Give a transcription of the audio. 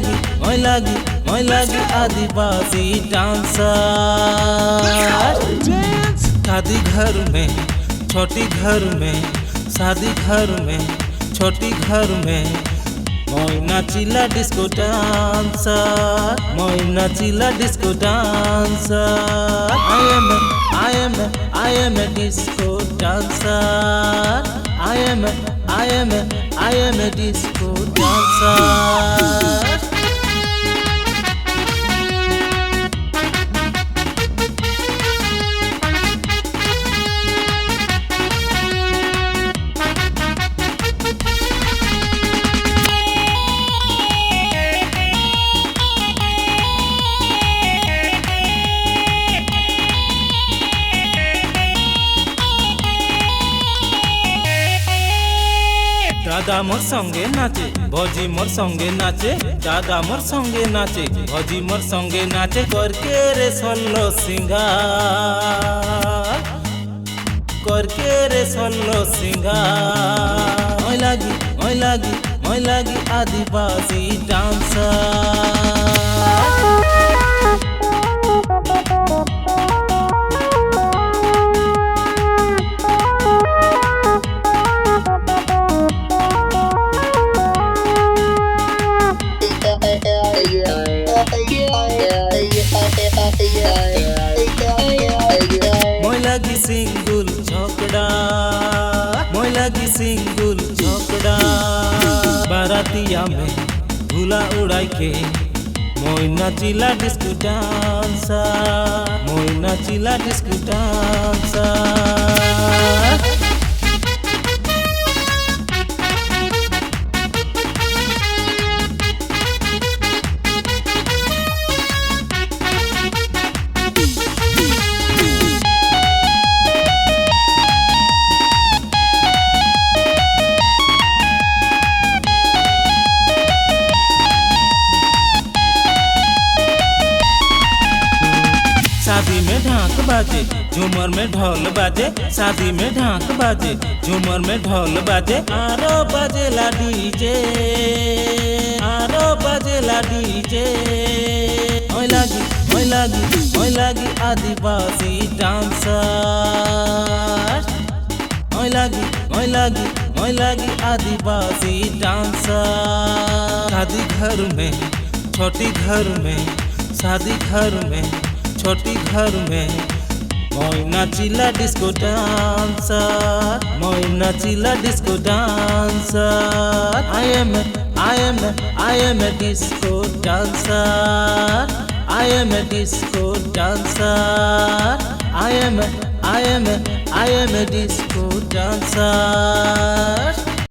मैं लगी आदिवासी डांसर। शादी घर में छोटी घर में, शादी घर में छोटी घर में, मैं नाचिला डिस्को डांसर, मैं नाचिला disco dancer. I am a disco dancer. I am a disco dancer. दादा मोर संगे नाचे, भौजी मोर संगे नाचे, दादा मोर संगे नाचे, भौजी मोर संगे नाचे, करके रे सोलो सिंगार, करके रे सोलो सिंगार। मैं लगी आदिवासी डांसर। मैं लगी सिंगुल झोकड़ा, मैं लगी सिंगुल झोकड़ा, बारातिया में भूला उड़ाई के, मैं नाचिला डिस्को डांसर, मैं नाचिला डिस्को डांसर। शादी में ढाक बाजे, झूमर में ढोल बाजे, शादी में ढाक बाजे, झूमर में ढोल बाजे, आरो बजेला डीजे, आरो बजेला डीजे। मैं लगी आदिवासी डांसर। मैं लगी आदिवासी डांसर। शादी घर में छोटी घर में, शादी घर में छोटी घर में, मैं नाचिला डिस्को डांसर, मैं नाचिला disco dancer. I am a disco dancer. I am a disco dancer. I am a disco dancer.